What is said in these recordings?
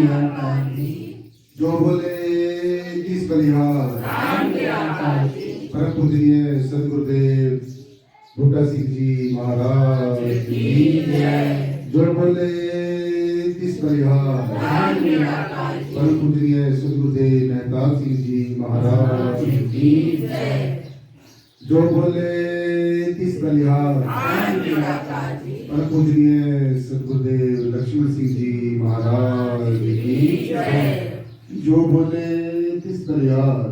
जो बोले तीस बलिहार परम पूजनीय सदगुरुदेव बूटा सिंह जी महाराज की जय। जो बोले तीस बलिहार परम पूजनीय सदगुरुदेव मेहताब सिंह जी महाराज की जय। जो बोले तीस बलिहार परम पूजनीय सदगुरुदेव लक्ष्मण सिंह जी महाराज की जय। जो बोले तीस बलिहार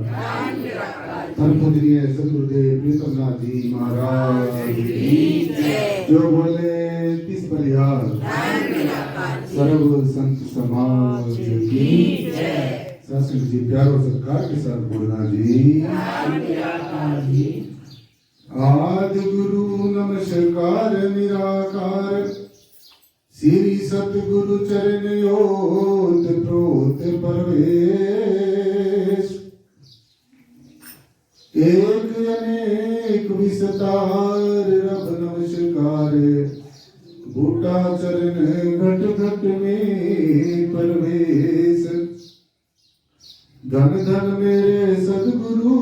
परम पूजनीय सदगुरुदेव प्रीतमनाथ जी महाराज की जय। जो बोले तीस बलिहार सर्व संत समाज की जय। सत्संग जी प्यारो सरकार के साथ बोलना जी। आदि गुरु नमस्कार निराकार श्री सतगुरु चरण योत प्रोत परवेश। एक अनेक विस्तार रब नमस्कार बूटा चरण घट घट में परवेश। धन धन मेरे सदगुरु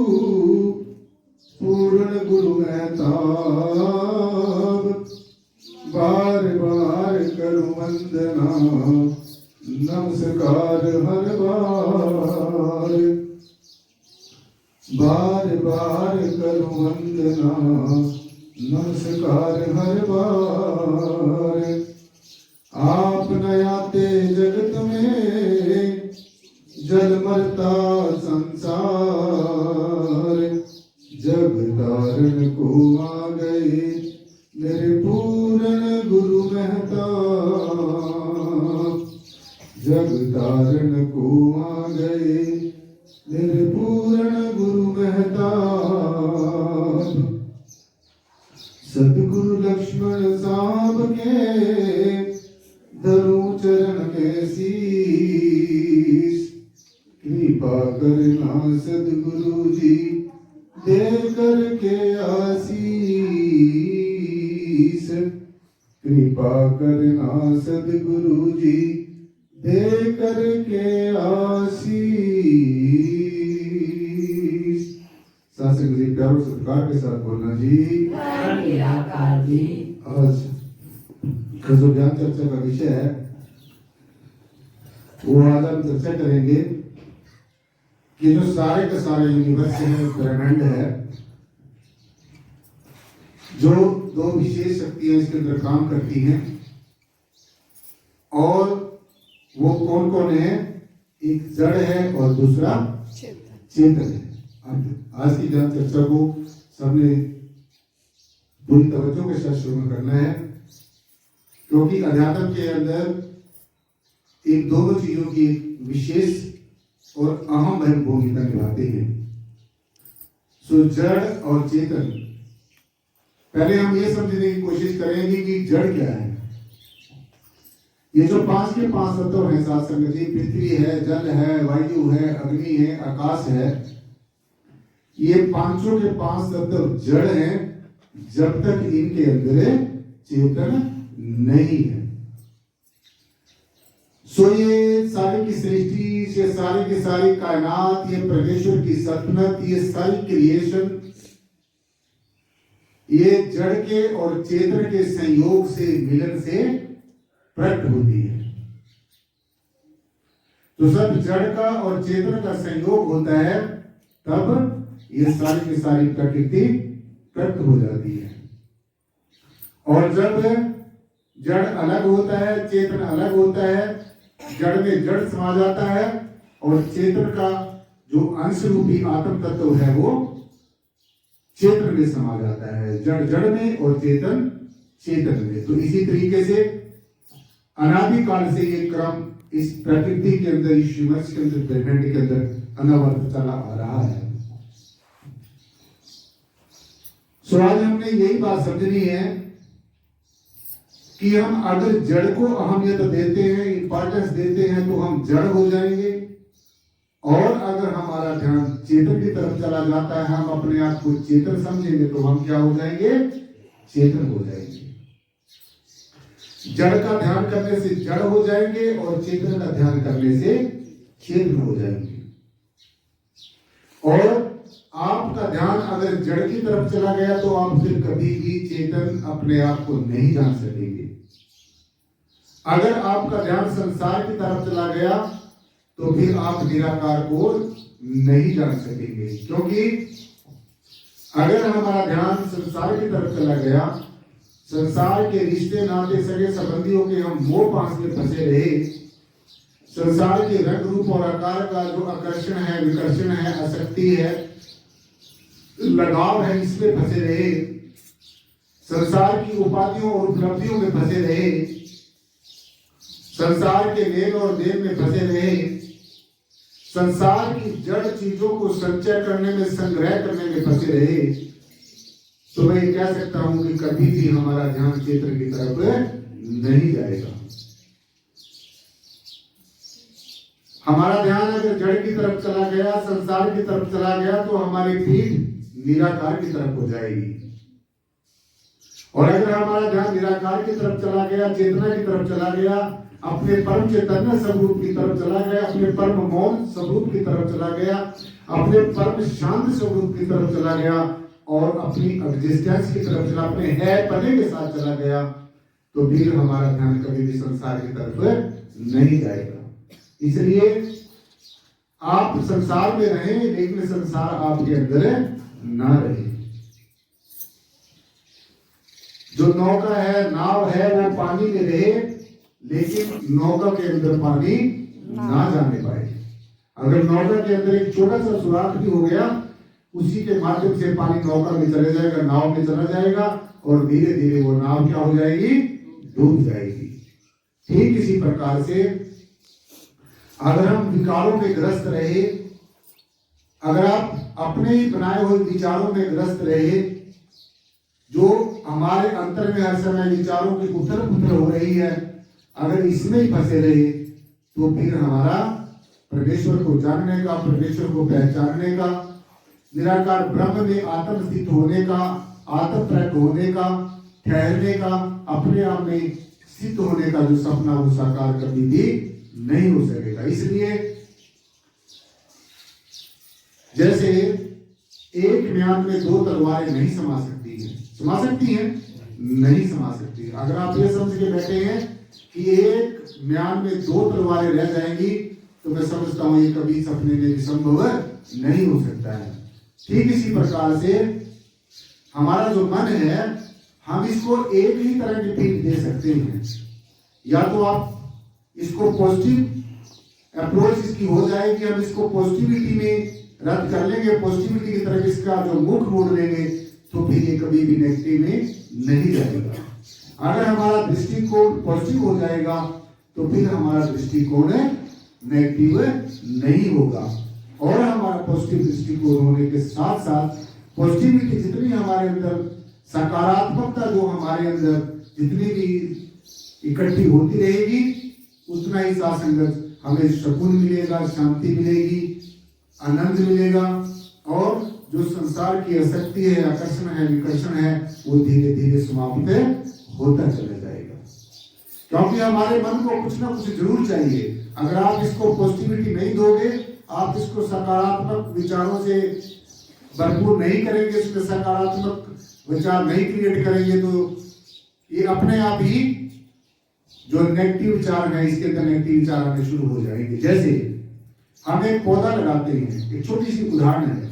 पूर्ण गुरु मेहताब बार बार करूं वंदना नमस्कार हर बार। बार बार करूं वंदना नमस्कार हर बार। आप नयाते जगत में जल मरता संसार। जग तारण को आ गए मेरे पूर्ण गुरु मेहताब। जग तारण को आ गए मेरे पूर्ण गुरु मेहताब। सदगुरु लक्ष्मण साहब के धरू चरण में शीश। कृपा करना सदगुरु जी दे करके आशीष। कृपा करना सदगुरु जी दे करके आशीष। सत्संग जी प्यारो सत्कार के साथ बोलना जी। आज जो ज्ञान चर्चा का विषय है वो आज हम चर्चा करेंगे कि जो सारे का सारे यूनिवर्स है ब्रह्मांड है जो दो विशेष शक्तियां इसके अंदर काम करती हैं और वो कौन कौन है। एक जड़ है और दूसरा चेतन है। आज की ज्ञान चर्चा को सबने पूरी तवज्जो के साथ शुरू करना है क्योंकि अध्यात्म के अंदर इन दोनों चीजों की विशेष और अहम भूमिका निभाते हैं। सो जड़ और चेतन, पहले हम ये समझने की कोशिश करेंगे कि जड़ क्या है। ये जो पांच के पांच तत्व हैं साथ संगत जी, पृथ्वी है, जल है, वायु है, अग्नि है, आकाश है। ये पांचों के पांच तत्व जड़ हैं जब तक इनके अंदर चेतन नहीं है। सो ये सारी की सृष्टि, ये सारी की सारी कायनात, ये परमेश्वर की सल्तनत, ये सारी क्रिएशन ये जड़ के और चेतन के संयोग से मिलन से प्रकट होती है। तो सब जड़ का और चेतन का संयोग होता है तब ये सारी की सारी प्रकृति प्रकट हो जाती है। और जब जड़ अलग होता है, चेतन अलग होता है, जड़ में जड़ समा जाता है और चेतन का जो अंश रूपी आत्म तत्व है वो चेतन में समा जाता है। जड़ जड़ में और चेतन चेतन में। तो इसी तरीके से अनादिकाल से ये क्रम इस प्रकृति के अंदर, इस यूनिवर्स के अंदर, ब्रह्मांड के अंदर अनवरत चला आ रहा है। सो आज हमने यही बात समझनी है कि हम अगर जड़ को अहमियत देते हैं, इंपॉर्टेंस देते हैं तो हम जड़ हो जाएंगे। और अगर हमारा ध्यान चेतन की तरफ चला जाता है, हम अपने आप को चेतन समझेंगे तो हम क्या हो जाएंगे? चेतन हो जाएंगे। जड़ का ध्यान करने से जड़ हो जाएंगे और चेतन का ध्यान करने से चेतन हो जाएंगे। और आपका ध्यान अगर जड़ की तरफ चला गया तो आप फिर कभी भी चेतन अपने आप को नहीं जान सकेंगे। अगर आपका ध्यान संसार की तरफ चला गया तो फिर आप निराकार को नहीं जान सकेंगे, क्योंकि अगर हमारा ध्यान संसार की तरफ चला गया, संसार के रिश्ते नाते सगे संबंधियों के हम मोह पास में फंसे रहे, संसार के रंग रूप और आकार का जो आकर्षण है, विकर्षण है, आसक्ति है, लगाव है, इसमें फंसे रहे, संसार की उपाधियों और उपलब्धियों में फंसे रहे, संसार के लेन और देन में फंसे रहे, संसार की जड़ चीजों को संचय करने में, संग्रह करने में फंसे रहे, तो मैं ये कह सकता हूं कि कभी भी हमारा ध्यान चेतन की तरफ नहीं जाएगा। हमारा ध्यान अगर जड़ की तरफ चला गया, संसार की तरफ चला गया, तो हमारी पीठ निराकार की तरफ हो जाएगी। और अगर हमारा ध्यान निराकार की तरफ चला गया, चेतना की तरफ चला गया, अपने परम चैतन्य स्वरूप की तरफ चला गया, अपने परम मौन स्वरूप की तरफ चला गया, अपने परम शांत स्वरूप की तरफ चला गया और अपनी एग्जिस्टेंस की तरफ चला, अपने है पने के साथ चला गया, तो फिर हमारा ध्यान कभी भी संसार की तरफ नहीं जाएगा। इसलिए आप संसार में रहें, लेकिन संसार आपके अंदर ना रहे। जो नौका है, नाव है, वो पानी में रहे, लेकिन नौका के अंदर पानी ना जाने पाए। अगर नौका के अंदर एक छोटा सा सुराख भी हो गया, उसी के माध्यम से पानी नौका में चले जाएगा, नाव में चला जाएगा और धीरे धीरे वो नाव क्या हो जाएगी, डूब जाएगी। ठीक इसी प्रकार से अगर हम विकारों में ग्रस्त रहे, अगर आप अपने ही बनाए हुए विचारों में ग्रस्त रहे, जो हमारे अंतर में हर समय विचारों की उथल पुथल हो रही है, अगर इसमें ही फंसे रहे, तो फिर हमारा परमेश्वर को जानने का, परमेश्वर को पहचानने का, निराकार ब्रह्म में आत्म स्थित होने का, आत्म प्रकट होने का, ठहरने का, अपने आप में स्थित होने का जो सपना, वो साकार कभी भी नहीं हो सकेगा। इसलिए जैसे एक म्यान में दो तलवारें नहीं समा सकती हैं, समा सकती हैं? नहीं समा सकती। अगर आप ये समझ के बैठे हैं कि एक म्यान में दो तलवारें रह जाएंगी, तो मैं समझता हूं ये कभी सपने में भी संभव नहीं हो सकता है। ठीक इसी प्रकार से हमारा जो मन है, हम इसको एक ही तरह की फील दे सकते हैं। या तो आप इसको पॉजिटिव अप्रोच इसकी हो जाएगी, हम इसको पॉजिटिविटी में रद्द कर लेंगे, पॉजिटिविटी की तरफ इसका जो मुख मोड़ लेंगे, तो फिर ये कभी भी नेगेटिव में नहीं जाएगा। अगर हमारा दृष्टिकोण पॉजिटिव हो जाएगा, तो फिर हमारा दृष्टिकोण नेगेटिव नहीं होगा। और हमारा पॉजिटिव दृष्टिकोण होने के साथ साथ पॉजिटिविटी जितनी हमारे अंदर, सकारात्मकता जो हमारे अंदर जितनी भी इकट्ठी होती रहेगी, उतना ही साथ संगत हमें सुकून मिलेगा, शांति मिलेगी, आनंद मिलेगा, और जो संसार की आसक्ति है, आकर्षण है, विकर्षण है, वो धीरे धीरे समाप्त होता चला जाएगा। क्योंकि हमारे मन को कुछ ना कुछ जरूर चाहिए। अगर आप इसको पॉजिटिविटी नहीं दोगे, आप इसको सकारात्मक विचारों से भरपूर नहीं करेंगे, इसमें सकारात्मक विचार नहीं क्रिएट करेंगे, तो ये अपने आप ही जो नेगेटिव विचार है, इसके अंदर नेगेटिव विचार आने शुरू हो जाएंगे। जैसे हम एक पौधा लगाते हैं, एक छोटी सी उदाहरण है,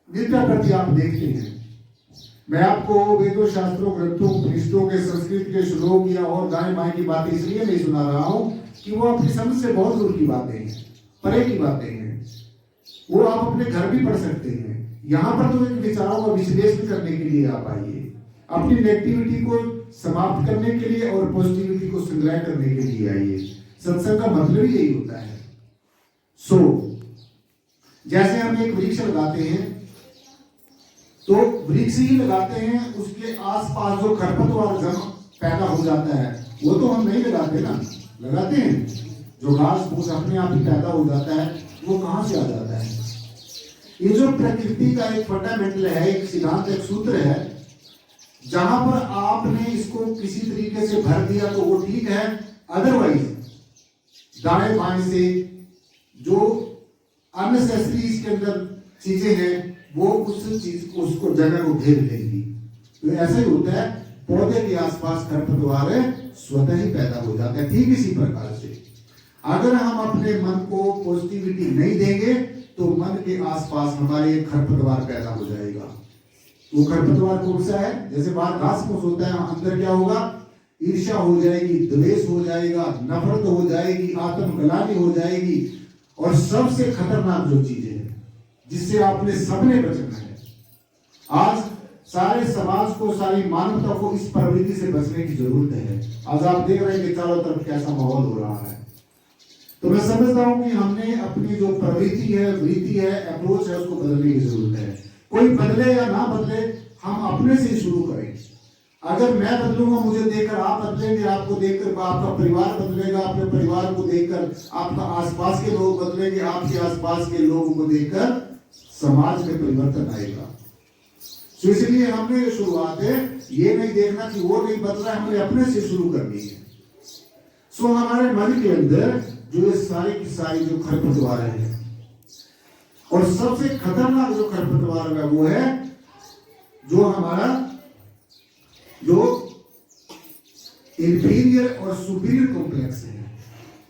नित्य प्रति आप देखते हैं। मैं आपको वेदों, शास्त्रों, ग्रंथों, उपनिषदों के संस्कृत के श्लोक या और दाएं बाएं की बातें इसलिए नहीं सुना रहा हूं कि वो अपनी समझ से बहुत दूर की बातें हैं, परे की बातें हैं। वो आप अपने घर भी पढ़ सकते हैं। यहाँ पर तो इन विचारों का विश्लेषण करने के लिए आप आइए, अपनी नेगेटिविटी को समाप्त करने के लिए और पॉजिटिविटी को संग्रह करने के लिए आइए। सत्संग का मतलब ही यही होता है। जैसे हम एक वृक्ष लगाते हैं, तो वृक्ष ही लगाते हैं, उसके आसपास जो खरपतवार पैदा हो जाता है, वो तो हम नहीं लगाते ना, लगाते हैं। जो घास फूस अपने आप ही पैदा हो जाता है, वो कहां से आ जाता है? ये जो प्रकृति का एक फंडामेंटल है, एक सिद्धांत, एक सूत्र है, जहां पर आपने इसको उसको किसी तरीके से भर दिया तो वो ठीक है, अदरवाइज दाएं बाएं से जो अननेसेसरी इसके अंदर चीजें हैं वो उस चीज को उसको जगह को घेर लेंगी। तो ऐसा ही होता है, पौधे के आसपास खरपतवार स्वतः ही पैदा हो जाते हैं। ठीक इसी प्रकार से अगर हम अपने मन को पॉजिटिविटी नहीं देंगे तो मन के आसपास हमारे खरपतवार पैदा हो जाएगा। वो खरपतवार कौन सा है? जैसे बाहर घास फूस होता है, अंदर क्या होगा? ईर्ष्या हो जाएगी, द्वेष हो जाएगा, नफरत हो जाएगी, आत्मग्लानि हो जाएगी। और सबसे खतरनाक जो चीज है जिससे आपने सबने बचना है, आज सारे समाज को, सारी मानवता को इस प्रवृत्ति से बचने की जरूरत है। आज आप देख रहे हैं कि चारों तरफ कैसा माहौल हो रहा है। तो मैं समझता हूं कि हमने अपनी जो प्रवृत्ति है, वृत्ति है, अप्रोच है, उसको बदलने की जरूरत है। कोई बदले या ना बदले, हम अपने से शुरू करें। अगर मैं बदलूंगा, मुझे देखकर आप बदलेंगे, आपको देखकर आपका परिवार बदलेगा, अपने परिवार को देखकर आपका आसपास के लोग बदलेंगे, आपके आसपास के लोगों को देखकर समाज में परिवर्तन आएगा। तो इसलिए हमने शुरुआत है, ये नहीं देखना कि वो नहीं बदल रहा है, हमें अपने से शुरू करनी है। सो हमारे मन के अंदर जो ये सारी की सारी जो खरपतवार है, और सबसे खतरनाक जो खरपतवार है वो है जो हमारा जो इंफीरियर और सुपीरियर कॉम्प्लेक्स है,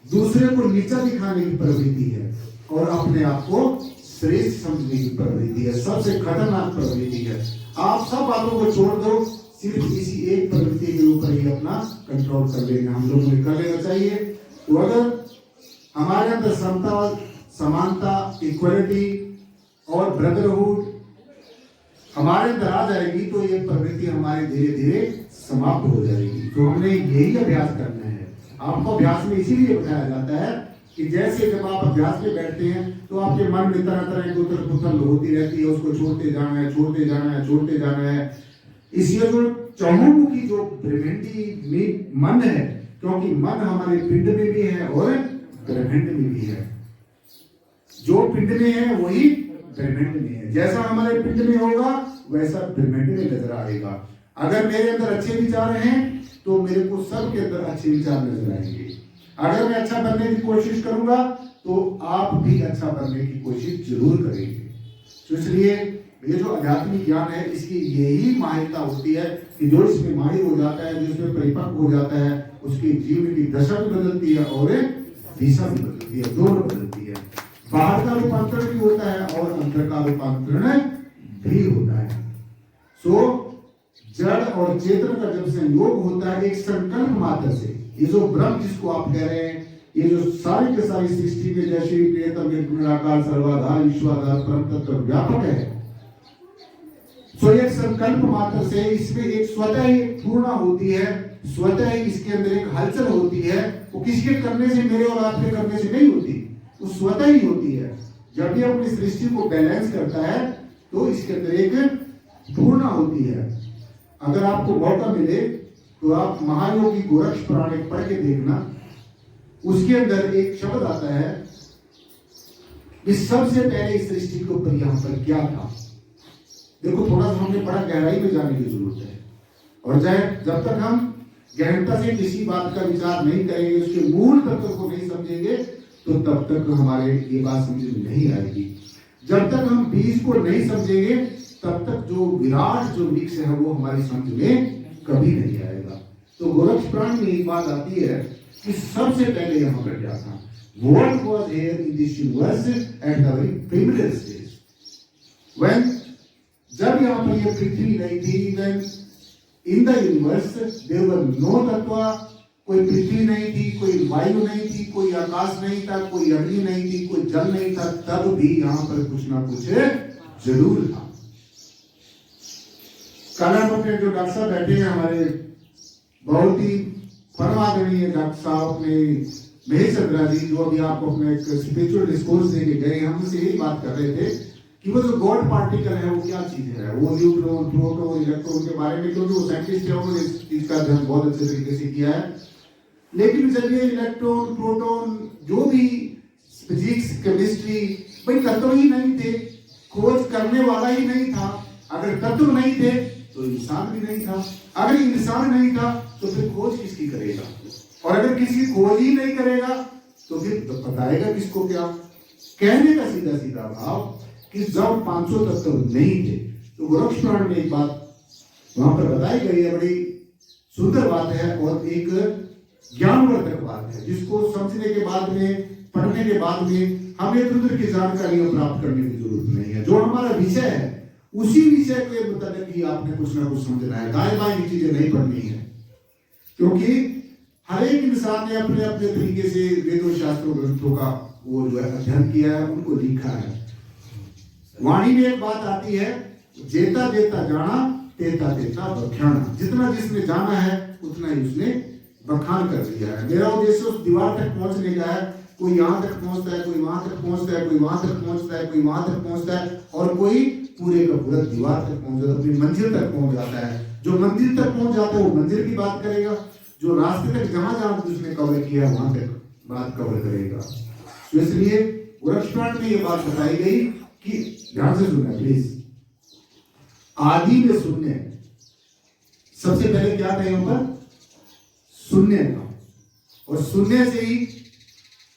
दूसरे को नीचा दिखाने की प्रवृत्ति है और अपने आप को श्रेष्ठ समझने की प्रवृत्ति है। सबसे खतरनाक प्रवृत्ति है। आप सब बातों को छोड़ दो, सिर्फ इसी एक प्रवृत्ति के ऊपर ही अपना कंट्रोल कर लेना हम लोगों ने कर लेना चाहिए। तो अगर हमारे अंदर समता, समानता, इक्वलिटी और ब्रदरहुड हमारे अंदर आ जाएगी तो ये प्रवृत्ति हमारे धीरे धीरे समाप्त हो जाएगी। तो हमने यही अभ्यास करना है। आपको अभ्यास में इसीलिए बताया जाता है कि जैसे जब आप अभ्यास में बैठते हैं तो आपके मन में तरह तरह की उथल-पुथल होती रहती है, उसको छोड़ते जाना है, छोड़ते जाना है, छोड़ते जाना है। इसलिए जो चहुमुखी जो ब्रह्मांडी मन है, क्योंकि मन हमारे पिंड में भी है और ब्रह्मांड में भी है। जो पिंड में है वही ब्रह्मांड में है। जैसा हमारे पिंड में होगा वैसा ब्रह्मांड में नजर आएगा। अगर मेरे अंदर अच्छे विचार हैं तो मेरे को सबके अंदर अच्छे विचार नजर आएंगे। अगर मैं अच्छा बनने की कोशिश करूंगा तो आप भी अच्छा बनने की कोशिश जरूर करेंगे। तो इसलिए ये जो आध्यात्मिक ज्ञान है, इसकी यही मान्यता होती है कि जो इसमें माहिर हो जाता है, जो इसमें परिपक्व हो जाता है, उसके जीवन की दशा भी बदलती है और दिशा भी बदलती है, दोनों बदलती है। बाहर का रूपांतरण भी होता है और अंदर का रूपांतरण भी होता है। सो जड़ और चेतन का जब संयोग होता है एक संकल्प मात्र से, ये जो ब्रह्म जिसको आप कह रहे हैं, ये जो सारी के सारी सृष्टि में जैसे प्रियतम निराकार सर्वाधार ईश्वराधार परम तत्व व्यापक है, सो एक संकल्प मात्र से इसमें एक स्वतः ही पूर्णा होती है, स्वतः ही इसके अंदर एक हलचल होती है। वो किसके करने से, मेरे और आपके करने से नहीं होती, वो स्वतः ही होती है। जब भी अपनी सृष्टि को बैलेंस करता है तो इसके अंदर एक पूर्णा होती है। अगर आपको मौका मिले तो आप महायोगी गोरक्ष पुराण पढ़ के देखना, उसके अंदर एक शब्द आता है कि सबसे पहले इस सृष्टि के ऊपर यहां पर क्या था। देखो, थोड़ा सा हमने बड़ा गहराई में जाने की जरूरत है, और जब तक हम गहनता से किसी बात का विचार नहीं करेंगे, उसके मूल तत्व को नहीं समझेंगे, तो तब तक हमारे ये बात समझ में नहीं आएगी। जब तक हम बीज को नहीं समझेंगे तब तक जो विराट जो वृक्ष है वो हमारी समझ में कभी नहीं आएगा। तो गोरक्ष पुराण में एक बात आती है कि सबसे पहले यहाँ पर क्या था। What was here in this universe at the very primitive stage? When जब यहाँ पर ये पृथ्वी नहीं थी, when in the universe there were no तत्व, कोई पृथ्वी नहीं थी, कोई वायु नहीं थी, कोई आकाश नहीं था, कोई अग्नि नहीं थी, कोई जल नहीं था, तब भी यहाँ पर कुछ ना कुछ जरूर था। कल हम अपने जो डॉक्टर साहब बैठे हैं, हमारे बहुत ही परमादरणीय डॉक्टर साहब अपने महेश चंद्रा जी, जो अभी आपको अपने एक स्पिरिचुअल डिस्कोर्स देके गए, हम उनसे यही बात कर रहे थे कि वो जो गॉड पार्टिकल है वो क्या चीज है, वो न्यूट्रॉन, प्रोटॉन, इलेक्ट्रॉन के बारे में, क्योंकि वो साइंटिस्ट है, उन्होंने इस चीज का अध्ययन बहुत अच्छे तरीके से किया है। लेकिन जब ये इलेक्ट्रॉन, प्रोटॉन, जो भी फिजिक्स, केमिस्ट्री, भाई तत्व ही नहीं थे, खोज करने वाला ही नहीं था। अगर तत्व नहीं थे तो इंसान भी नहीं था, अगर इंसान नहीं था खोज किसकी करेगा? और अगर किसी खोज ही नहीं करेगा तो फिर बताएगा किसको क्या? कहने का सीधा सीधा भाव कि जब 500 तत्व नहीं थे तो गोरक्ष पुराण में एक बात वहां पर बताई गई है, बड़ी सुंदर बात है और एक ज्ञानवर्धक बात है, जिसको समझने के बाद में, पढ़ने के बाद में हमें रुद्र की जानकारियां प्राप्त करने की जरूरत नहीं है। जो हमारा विषय है उसी विषय के मुताबिक ही आपने कुछ ना कुछ समझना है, दाएं बाएं की चीजें नहीं पढ़नी है, क्योंकि हर एक इंसान ने अपने अपने तरीके से वेदों शास्त्रों ग्रंथों का वो जो है अध्ययन किया है, उनको लिखा है। वाणी में एक बात आती है, जेता जेता जाना तेता तेता बखाना। जितना जिसने जाना है उतना ही उसने बखान कर दिया है। मेरा उद्देश्य उस दीवार तक पहुंचने का है। कोई यहाँ तक पहुंचता है, कोई वहां तक पहुंचता है, कोई वहां तक पहुंचता है, कोई वहां तक पहुंचता है, और कोई पूरे का पूरा दीवार तक पहुंच जाता है, अपनी मंजिल तक पहुंच जाता है। जो मंजिल तक पहुंच जाता है वो मंजिल की बात करेगा, जो रास्ते तक जहां जहां उसने कवर किया वहां तक बात कवर करेगा। तो इसलिए गोरक्ष पुराण में ये बात बताई गई कि ध्यान से सुनना प्लीज। आदि में शून्य, सबसे पहले क्या था यहाँ पर? शून्य था, और शून्य से ही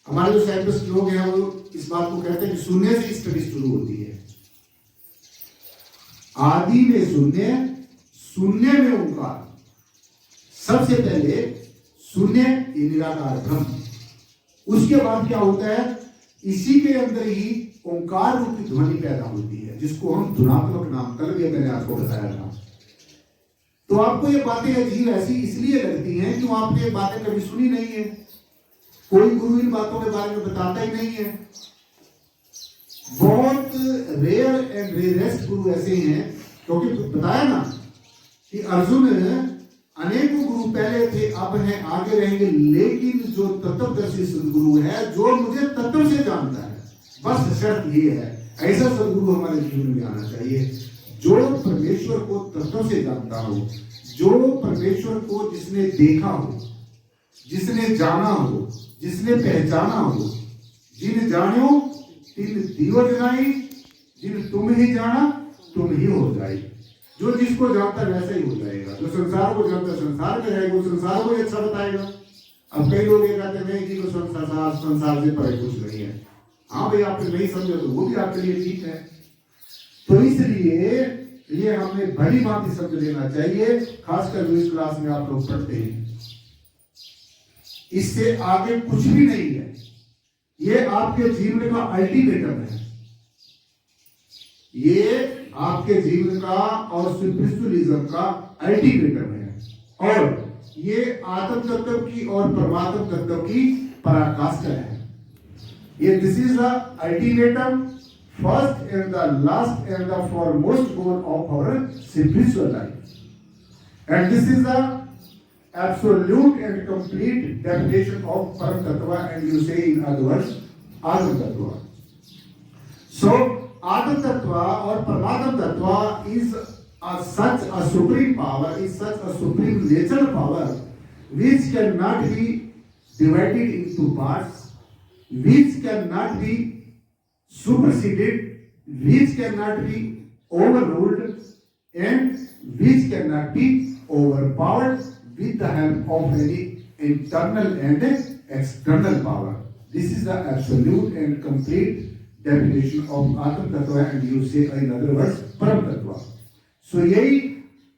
हमारे जो साइंटिस्ट लोग हैं वो इस बात को कहते हैं कि शून्य से स्टडी शुरू होती है। आदि में शून्य, शून्य में ओंकार। सबसे पहले शून्य ये निराकार ब्रह्म, उसके बाद क्या होता है? इसी के अंदर ही ओंकार रूपी ध्वनि पैदा होती है, जिसको हम ध्वनात्मक नाम, कल भी मैंने आपको बताया था। तो आपको ये बातें अजीब ऐसी इसलिए लगती हैं कि आपने ये बातें कभी सुनी नहीं है, कोई गुरु इन बातों के बारे में बताता ही नहीं है। बहुत रेयर एंड रेयरेस्ट गुरु ऐसे हैं, क्योंकि बताया ना कि अर्जुन अनेकों गुरु पहले थे, अब हैं, आगे रहेंगे, लेकिन जो तत्वदर्शी सदगुरु है, जो मुझे तत्व से जानता है, बस शर्त ये है, ऐसा सदगुरु हमारे जीवन में आना चाहिए, जो परमेश्वर को तत्व से जानता हो, जो परमेश्वर को जिसने देखा हो, जिसने जाना हो, जिसने पहचाना हो। जिन जानो तिन दियो जनाई, जिन तुम ही जाना तुम ही हो जाए। जो जिसको जानता है वैसा ही हो जाएगा, जो संसार को जानता है संसार में रहेगा, वो संसार को ही अच्छा बताएगा। अब कई लोग ये कहते हैं कि तो संसार से परे कुछ नहीं है। हाँ भाई, आपने नहीं समझे तो वो भी आपके लिए ठीक है। तो इसलिए ये हमें भली भांति समझ लेना चाहिए, खासकर जो इस क्लास में आप लोग पढ़ते हैं। इससे आगे कुछ भी नहीं है, ये आपके जीवन का अल्टीमेटम है, ये आपके जीवन का और स्पिरिचुअलिज्म का अल्टीमेटम है, और ये आत्म तत्व की और परमात्म तत्व की पराकाष्ठा है। ये this is the ultimatum, first and the last and the foremost goal of our spiritual life, and this is the absolute and complete definition of Param Tattva, and you say in other words Atma Tattva. So Atma Tattva or Paramatma Tattva is such a supreme power, is such a supreme natural power which cannot be divided into parts, which cannot be superseded, which cannot be overruled, and which cannot be overpowered with the help of any internal and external power. This is the absolute and complete definition of Atma Tattva, and you say in other words Param Tattva. So यही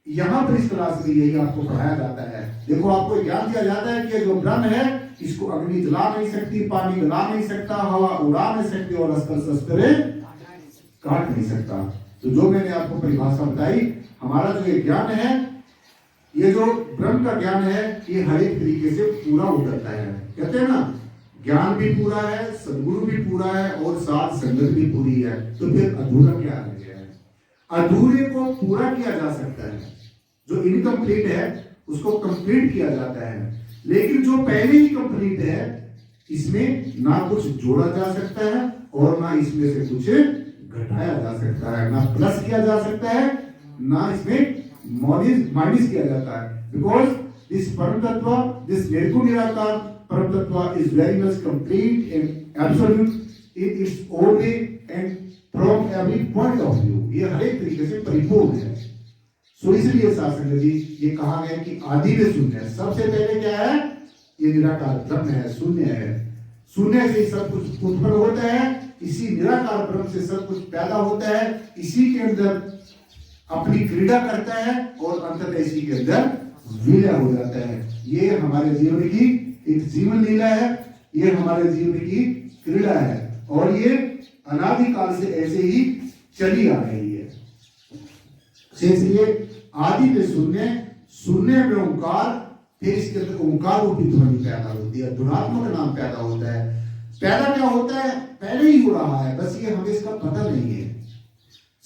यहाँ पर इस class में यही आपको पढ़ाया जाता है। देखो, आपको ज्ञान दिया जाता है कि जो ब्रह्म है इसको अग्नि जला नहीं सकती, पानी गला नहीं सकता, हवा उड़ा नहीं सकती, और अस्त्र शस्त्र काट नहीं सकता। तो जो मैंने आपको परिभाषा बताई, हमारा जो ये ज्ञान है, ये जो ब्रह्म का ज्ञान है, ये हर एक तरीके से पूरा उतरता है। कहते हैं ना, ज्ञान भी पूरा है, सदगुरु भी पूरा है, और साथ संगत भी पूरी है, तो फिर अधूरा क्या रह गया है? अधूरे को पूरा किया जा सकता है, जो इनकम्प्लीट है उसको कंप्लीट किया जाता है, लेकिन जो पहले ही कंप्लीट है इसमें ना कुछ जोड़ा जा सकता है और ना इसमें से कुछ घटाया जा सकता है, ना प्लस किया जा सकता है, ना इसमें माइनस किया जाता है। बिकॉज दिस परम तत्व, दिस निर्गुण निराकार परम तत्व is very much complete and absolute in its own way and from every point of view. ये हर एक तरीके से परिपूर्ण है। सो इसलिए साथ संगत जी ये कहा गया कि आदि में शून्य है। सबसे पहले क्या है? ये निराकार ब्रह्म है, शून्य है। शून्य से सब कुछ उत्पन्न होता है, इसी निराकार ब्रह्म से सब कुछ पैदा होता है, इसी के अंदर अपनी क्रीड़ा करता है और अंततः इसी के अंदर विलय हो जाता है। ये हमारे जीवन की एक जीवन लीला है, ये हमारे जीवन की क्रीड़ा है और ये अनादिकाल से ऐसे ही चली आ रही है। इसलिए आदि में शून्य, शून्य में ओंकार, फिर इसके अंदर ओंकार रूपी ध्वनि पैदा होती है, ध्वनात्मक नाम पैदा होता है। पैदा क्या होता है? पहले ही हो रहा है, बस ये हमें इसका पता नहीं है।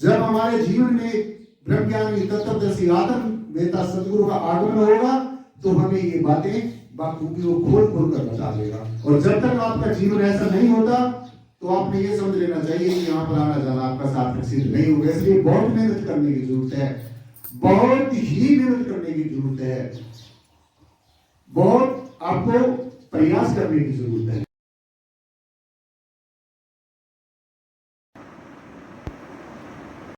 जब हमारे जीवन में ब्रह्म ज्ञानी तत्वदर्शी आत्म वेता सदगुरु का आगमन होगा तो हमें ये बातें बाखूबी वो खोल खोल कर बता देगा। और जब तक आपका जीवन ऐसा नहीं होता तो आपने ये समझ लेना चाहिए कि यहाँ पर आना जाना आपका सार्थक सिद्ध नहीं होगा। इसलिए बहुत मेहनत करने की जरूरत है, बहुत ही मेहनत करने की जरूरत है, बहुत आपको प्रयास करने की जरूरत है।